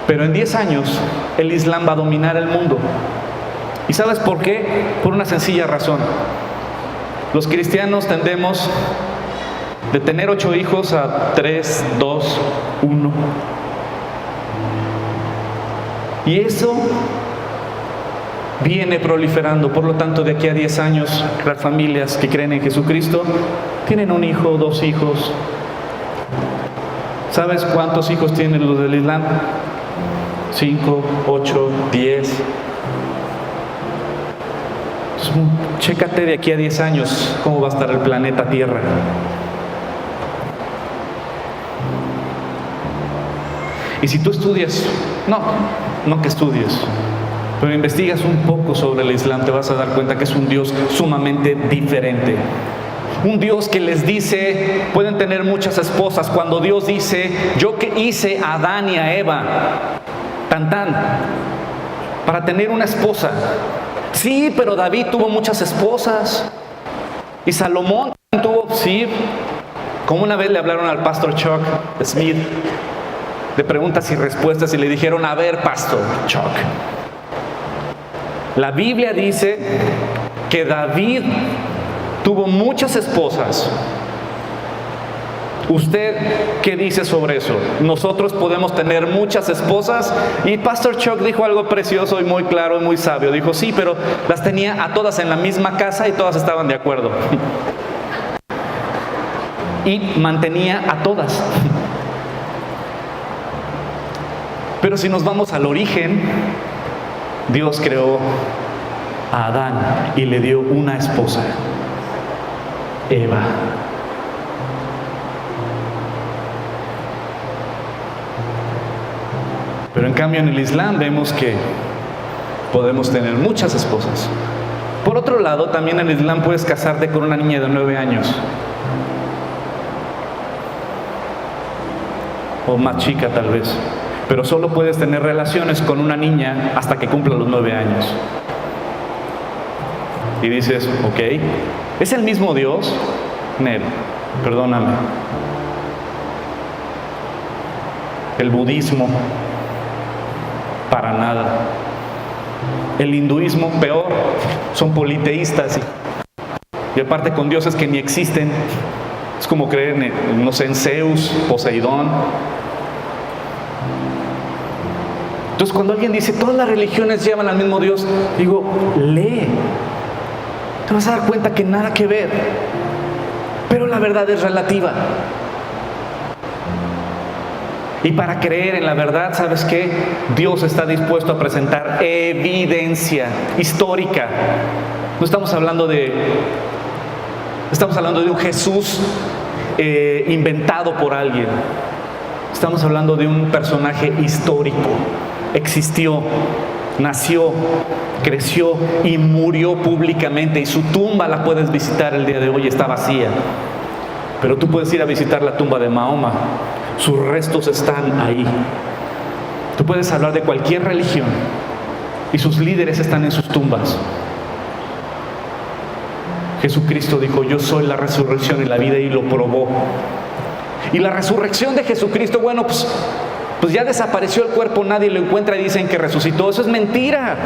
Pero en 10 años el Islam va a dominar el mundo. ¿Y sabes por qué? Por una sencilla razón. Los cristianos tendemos de tener 8 hijos a 3, 2, 1. Y eso viene proliferando. Por lo tanto, de aquí a 10 años, las familias que creen en Jesucristo tienen un hijo, 2 hijos. ¿Sabes cuántos hijos tienen los del Islam? 5, 8, 10. Chécate de aquí a 10 años cómo va a estar el planeta Tierra. Y si tú estudias, no que estudies, pero investigas un poco sobre el Islam, te vas a dar cuenta que es un Dios sumamente diferente. Un Dios que les dice: pueden tener muchas esposas, cuando Dios dice: yo que hice a Adán y a Eva, para tener una esposa. Sí, pero David tuvo muchas esposas. Y Salomón tuvo, sí. Como una vez le hablaron al pastor Chuck Smith de preguntas y respuestas y le dijeron: a ver, pastor Chuck, la Biblia dice que David tuvo muchas esposas. ¿Usted qué dice sobre eso? Nosotros podemos tener muchas esposas, y Pastor Chuck dijo algo precioso y muy claro y muy sabio. Dijo, sí, pero las tenía a todas en la misma casa y todas estaban de acuerdo. Y mantenía a todas. Pero si nos vamos al origen, Dios creó a Adán y le dio una esposa, Eva. Pero en cambio en el Islam vemos que podemos tener muchas esposas. Por otro lado, también en el Islam puedes casarte con una niña de 9 años. O más chica tal vez. Pero solo puedes tener relaciones con una niña hasta que cumpla los 9 años. Y dices, ok, ¿es el mismo Dios? Nel, perdóname. El budismo, para nada. El hinduismo, peor, son politeístas. Y aparte con dioses que ni existen. Es como creer en, no sé, en Zeus, Poseidón. Entonces cuando alguien dice, todas las religiones llevan al mismo Dios, digo, lee. Te vas a dar cuenta que nada que ver. Pero la verdad es relativa. Y para creer en la verdad, ¿sabes qué? Dios está dispuesto a presentar evidencia histórica. No estamos hablando de un Jesús inventado por alguien. Estamos hablando de un personaje histórico. Existió, nació, creció y murió públicamente. Y su tumba la puedes visitar el día de hoy, está vacía. Pero tú puedes ir a visitar la tumba de Mahoma. Sus restos están ahí. Tú puedes hablar de cualquier religión y sus líderes están en sus tumbas. Jesucristo dijo, yo soy la resurrección y la vida, y lo probó. Y la resurrección de Jesucristo, bueno, pues ya desapareció el cuerpo, nadie lo encuentra y dicen que resucitó. Eso es mentira.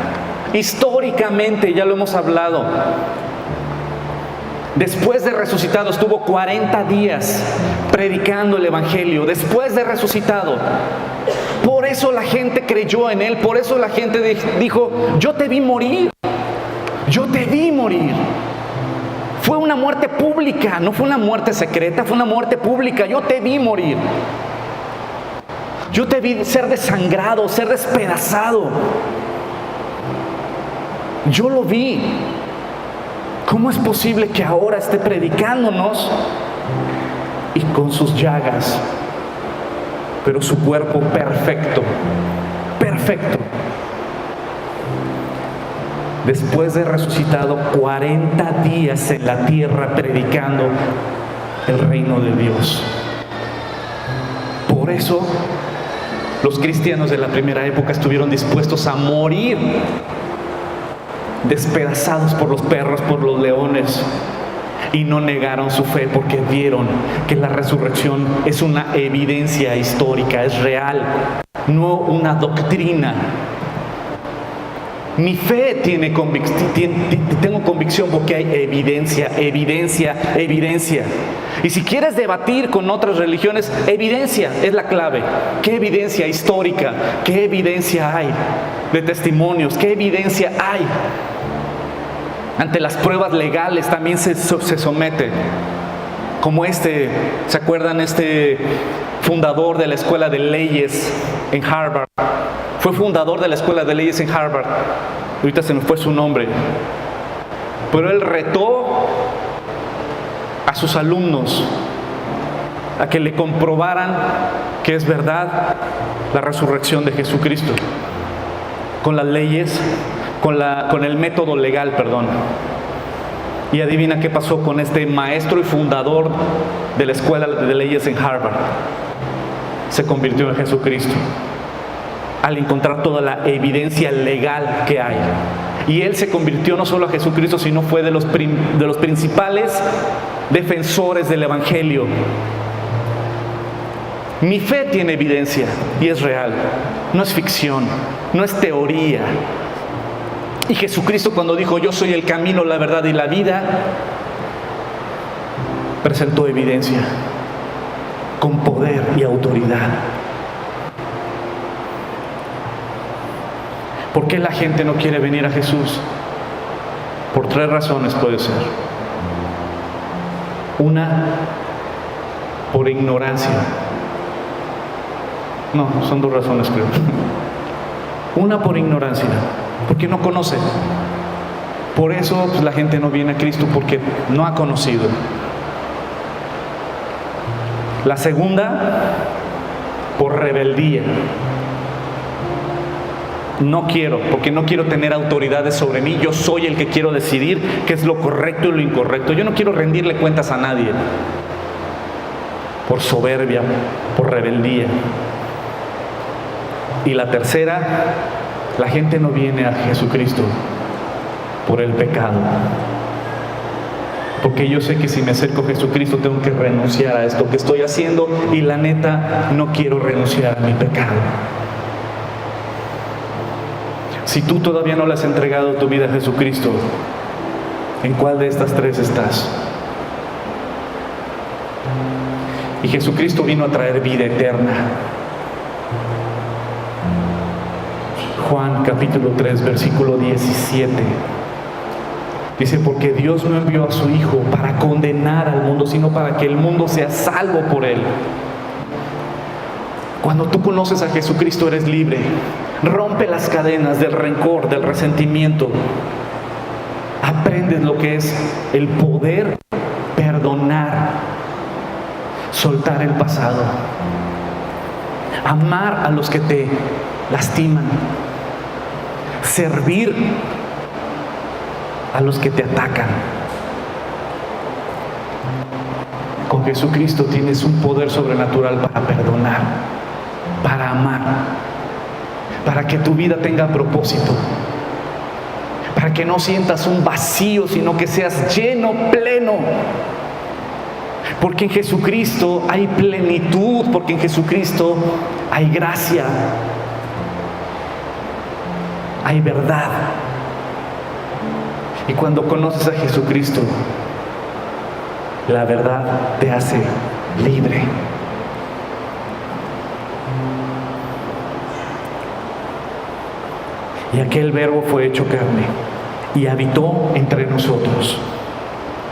Históricamente, ya lo hemos hablado. Después de resucitado estuvo 40 días predicando el evangelio. Después de resucitado. Por eso la gente creyó en él. Por eso la gente dijo, yo te vi morir. Yo te vi morir. Fue una muerte pública, no fue una muerte secreta, fue una muerte pública. Yo te vi morir. Yo te vi ser desangrado, ser despedazado. Yo lo vi. ¿Cómo es posible que ahora esté predicándonos y con sus llagas, pero su cuerpo perfecto, perfecto? Después de resucitado, 40 días en la tierra predicando el reino de Dios. Por eso los cristianos de la primera época estuvieron dispuestos a morir, despedazados por los perros, por los leones, y no negaron su fe porque vieron que la resurrección es una evidencia histórica, es real, no una doctrina. Mi fe tengo convicción porque hay evidencia. Y si quieres debatir con otras religiones, evidencia es la clave. ¿Qué evidencia histórica? ¿Qué evidencia hay de testimonios? ¿Qué evidencia hay? Ante las pruebas legales también se somete. Como ¿se acuerdan? Este fundador de la escuela de leyes en Harvard. Fue fundador de la escuela de leyes en Harvard. Ahorita se me fue su nombre. Pero él retó a sus alumnos a que le comprobaran que es verdad la resurrección de Jesucristo. Con las leyes, con el método legal, perdón. Y adivina qué pasó con este maestro y fundador de la escuela de leyes en Harvard. Se convirtió en Jesucristo al encontrar toda la evidencia legal que hay. Y él se convirtió no solo a Jesucristo, sino fue de los principales defensores del evangelio. Mi fe tiene evidencia y es real, no es ficción, no es teoría. Y Jesucristo, cuando dijo yo soy el camino, la verdad y la vida, presentó evidencia. con poder y autoridad. ¿Por qué la gente no quiere venir a Jesús? Por 3 razones puede ser. Una, por ignorancia. No, son 2 razones creo. Una, por ignorancia, porque no conoce. Por eso pues, la gente no viene a Cristo, porque no ha conocido. La segunda, por rebeldía. No quiero, porque no quiero tener autoridades sobre mí. Yo soy el que quiero decidir qué es lo correcto y lo incorrecto. Yo no quiero rendirle cuentas a nadie. Por soberbia, por rebeldía. Y la tercera, la gente no viene a Jesucristo por el pecado. Porque yo sé que si me acerco a Jesucristo tengo que renunciar a esto que estoy haciendo, y la neta no quiero renunciar a mi pecado. Si tú todavía no le has entregado tu vida a Jesucristo, ¿en cuál de estas 3 estás? Y Jesucristo vino a traer vida eterna. Juan capítulo 3, versículo 17. Dice, porque Dios no envió a su Hijo para condenar al mundo, sino para que el mundo sea salvo por Él. Cuando tú conoces a Jesucristo eres libre. Rompe las cadenas del rencor, del resentimiento. Aprendes lo que es el poder perdonar, soltar el pasado, amar a los que te lastiman, servir a los que te atacan. Con Jesucristo tienes un poder sobrenatural para perdonar, para amar, para que tu vida tenga propósito, para que no sientas un vacío, sino que seas lleno, pleno. Porque en Jesucristo hay plenitud, porque en Jesucristo hay gracia, hay verdad. Y cuando conoces a Jesucristo, la verdad te hace libre. Y aquel Verbo fue hecho carne y habitó entre nosotros.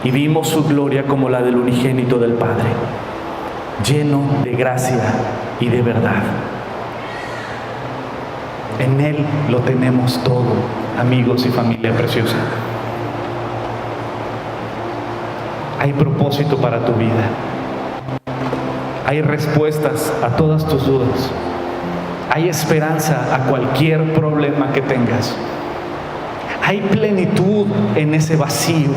Y vimos su gloria como la del unigénito del Padre, lleno de gracia y de verdad. En Él lo tenemos todo, amigos y familia preciosa. Hay propósito para tu vida. Hay respuestas a todas tus dudas. Hay esperanza a cualquier problema que tengas. Hay plenitud en ese vacío.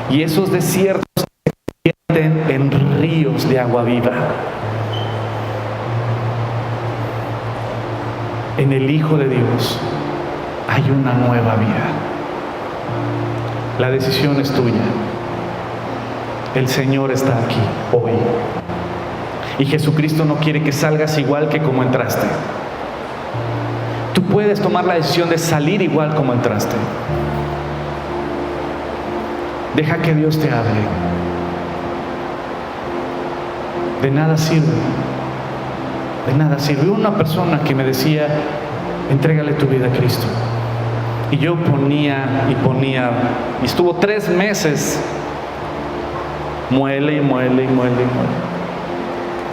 Y esos desiertos se convierten en ríos de agua viva. En el Hijo de Dios hay una nueva vida. La decisión es tuya. El Señor está aquí hoy. Y Jesucristo no quiere que salgas igual que como entraste. Tú puedes tomar la decisión de salir igual como entraste. Deja que Dios te hable. De nada sirve. De nada sirve. Una persona que me decía, entrégale tu vida a Cristo. Y yo ponía, y estuvo 3 meses, muele.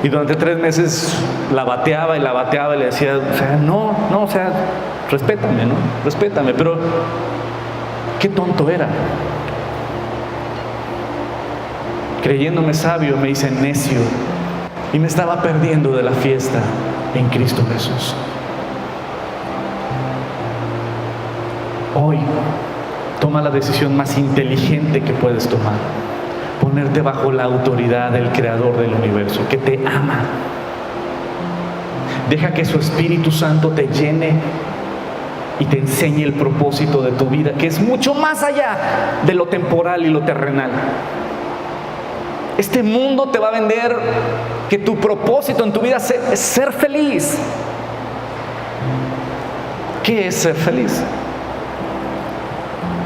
Y durante 3 meses la bateaba y le decía, respétame, pero qué tonto era. Creyéndome sabio me hice necio y me estaba perdiendo de la fiesta en Cristo Jesús. Hoy toma la decisión más inteligente que puedes tomar. Ponerte bajo la autoridad del Creador del universo, que te ama. Deja que su Espíritu Santo te llene y te enseñe el propósito de tu vida, que es mucho más allá de lo temporal y lo terrenal. Este mundo te va a vender que tu propósito en tu vida es ser feliz. ¿Qué es ser feliz?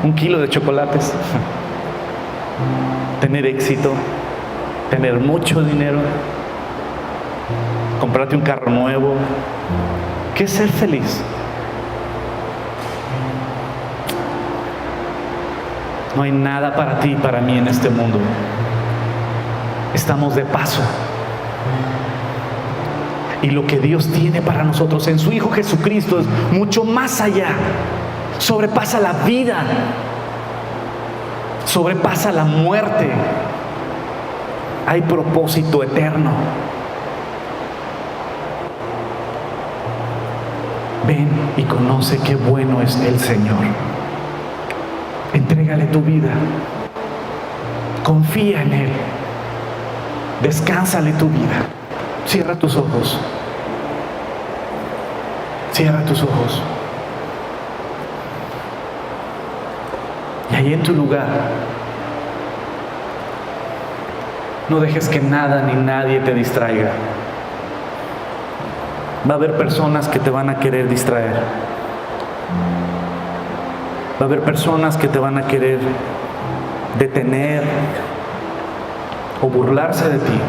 1 kilo de chocolates, tener éxito, tener mucho dinero, comprarte un carro nuevo. ¿Qué es ser feliz? No hay nada para ti y para mí en este mundo. Estamos de paso. Y lo que Dios tiene para nosotros en su Hijo Jesucristo es mucho más allá. Sobrepasa la vida. Sobrepasa la muerte. Hay propósito eterno. Ven y conoce qué bueno es el Señor. Entrégale tu vida. Confía en Él. Descánsale tu vida. Cierra tus ojos. Cierra tus ojos. Y ahí en tu lugar, no dejes que nada ni nadie te distraiga. Va a haber personas que te van a querer distraer. Va a haber personas que te van a querer detener o burlarse de ti.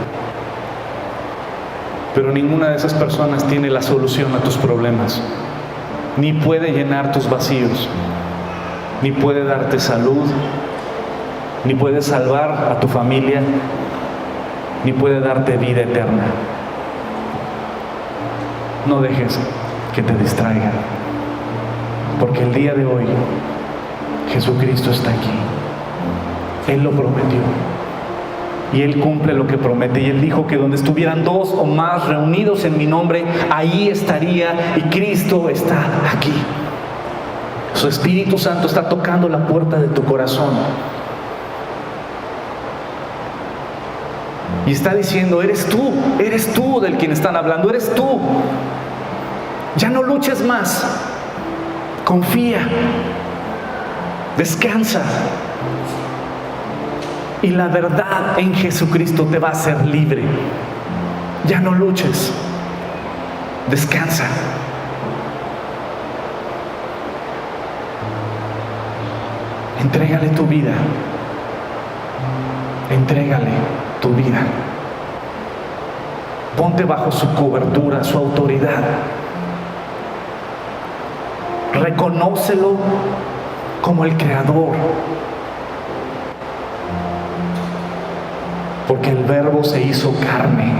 Pero ninguna de esas personas tiene la solución a tus problemas, ni puede llenar tus vacíos, ni puede darte salud, ni puede salvar a tu familia, ni puede darte vida eterna. No dejes que te distraigan, porque el día de hoy Jesucristo está aquí. Él lo prometió. Y Él cumple lo que promete. Y Él dijo que donde estuvieran dos o más reunidos en mi nombre, ahí estaría. Y Cristo está aquí. Su Espíritu Santo está tocando la puerta de tu corazón. Y está diciendo, eres tú del quien están hablando, eres tú. Ya no luches más. Confía. Descansa. Y la verdad en Jesucristo te va a hacer libre. Ya no luches. Descansa. Entrégale tu vida. Entrégale tu vida. Ponte bajo su cobertura, su autoridad. Reconócelo como el Creador. Porque el Verbo se hizo carne.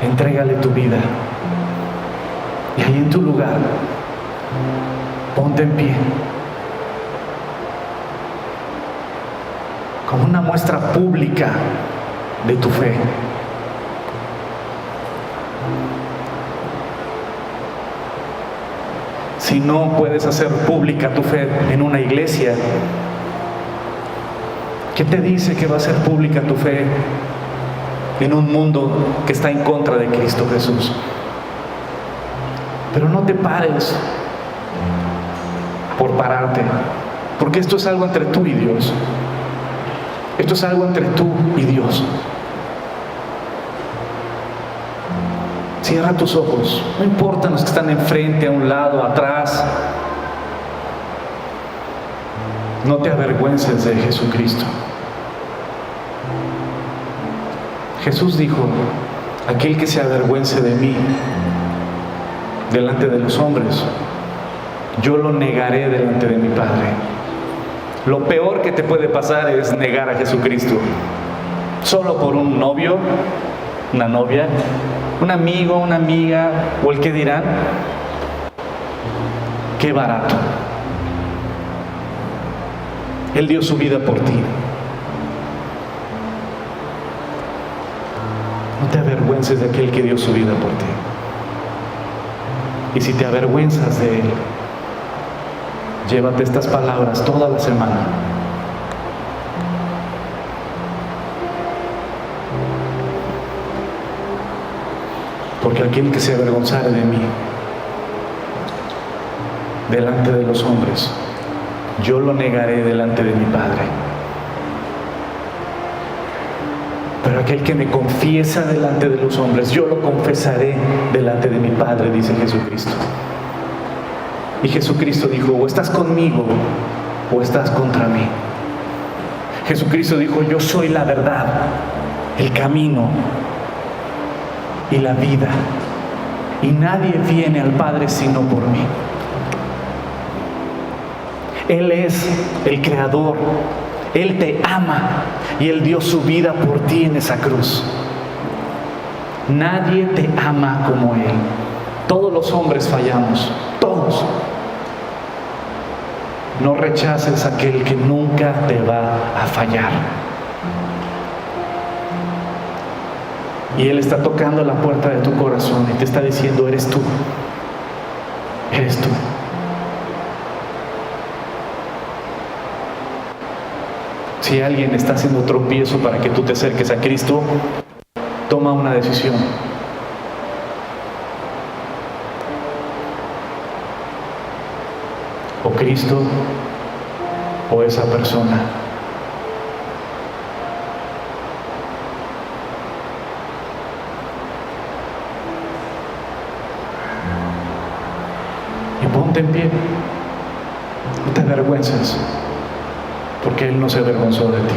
Entrégale tu vida. Y ahí en tu lugar, ponte en pie. Como una muestra pública de tu fe. Si no puedes hacer pública tu fe en una iglesia, ¿qué te dice que va a ser pública tu fe en un mundo que está en contra de Cristo Jesús? Pero no te pares por pararte, porque esto es algo entre tú y Dios. Esto es algo entre tú y Dios. Cierra tus ojos. No importa los que están enfrente, a un lado, atrás. No te avergüences de Jesucristo. Jesús dijo, aquel que se avergüence de mí delante de los hombres, yo lo negaré delante de mi Padre. Lo peor que te puede pasar es negar a Jesucristo. Solo por un novio, una novia, un amigo, una amiga, o el que dirán, qué barato. Él dio su vida por ti. No te avergüences de aquel que dio su vida por ti. Y si te avergüenzas de Él, llévate estas palabras toda la semana. Porque aquel que se avergonzare de mí delante de los hombres, yo lo negaré delante de mi Padre. Pero aquel que me confiesa delante de los hombres, yo lo confesaré delante de mi Padre, dice Jesucristo. Y Jesucristo dijo, o estás conmigo o estás contra mí. Jesucristo dijo: yo soy la verdad, el camino y la vida, y nadie viene al Padre sino por mí. Él es el Creador, Él te ama y Él dio su vida por ti en esa cruz. Nadie te ama como Él. Todos los hombres fallamos, todos. No rechaces a aquel que nunca te va a fallar. Y Él está tocando la puerta de tu corazón y te está diciendo: eres tú, eres tú. Si alguien está haciendo tropiezo para que tú te acerques a Cristo, toma una decisión. O Cristo o esa persona. Y ponte en pie. No te avergüences, porque Él no se avergonzó de ti.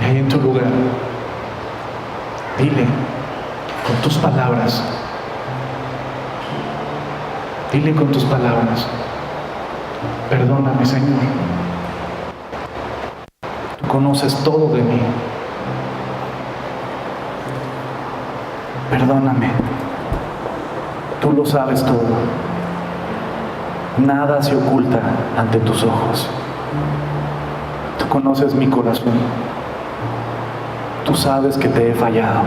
Y ahí en tu lugar, dile con tus palabras, dile con tus palabras: perdóname, Señor. Tú conoces todo de mí. Perdóname. Tú lo sabes todo. Nada se oculta ante tus ojos. Tú conoces mi corazón. Tú sabes que te he fallado.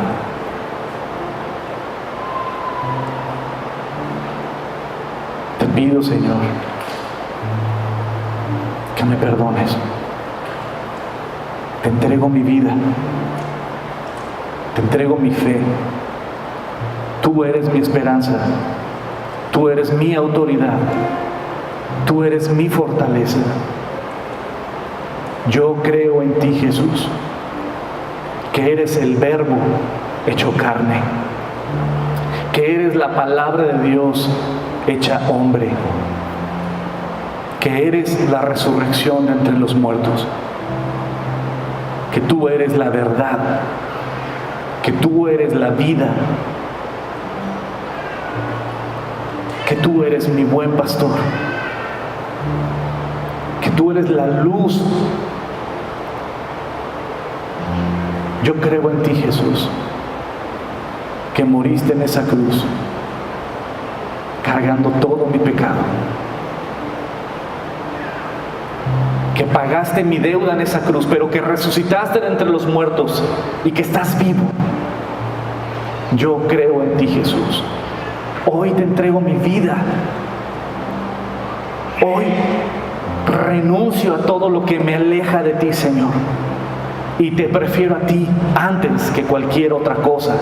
Te pido, Señor, que me perdones. Te entrego mi vida. Te entrego mi fe. Tú eres mi esperanza. Tú eres mi autoridad. Tú eres mi fortaleza. Yo creo en ti, Jesús, que eres el Verbo hecho carne, que eres la palabra de Dios hecha hombre, que eres la resurrección de entre los muertos, que tú eres la verdad, que tú eres la vida, que tú eres mi buen pastor, que tú eres la luz. Yo creo en ti, Jesús, que moriste en esa cruz, cargando todo mi pecado, que pagaste mi deuda en esa cruz, pero que resucitaste de entre los muertos y que estás vivo. Yo creo en ti, Jesús. Hoy te entrego mi vida. Hoy renuncio a todo lo que me aleja de ti, Señor, y te prefiero a ti antes que cualquier otra cosa.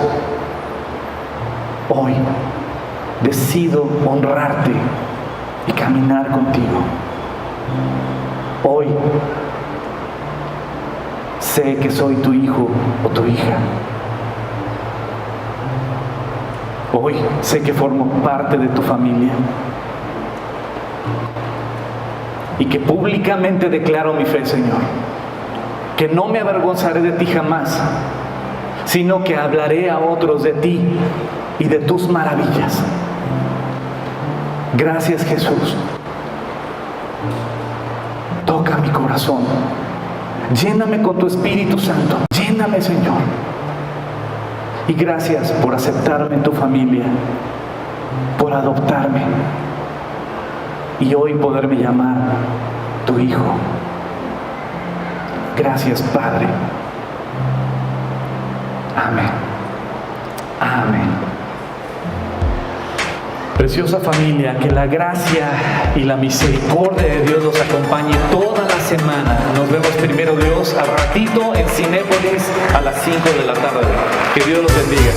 Hoy decido honrarte y caminar contigo. Hoy sé que soy tu hijo o tu hija. Hoy sé que formo parte de tu familia y que públicamente declaro mi fe, Señor, que no me avergonzaré de ti jamás, sino que hablaré a otros de ti y de tus maravillas. Gracias, Jesús. Toca mi corazón. Lléname con tu Espíritu Santo. Lléname, Señor. Y gracias por aceptarme en tu familia, por adoptarme y hoy poderme llamar tu hijo. Gracias, Padre. Amén. Amén. Preciosa familia, que la gracia y la misericordia de Dios los acompañe toda la semana. Nos vemos, primero Dios, al ratito en Cinépolis a las 5 de la tarde. Que Dios los bendiga.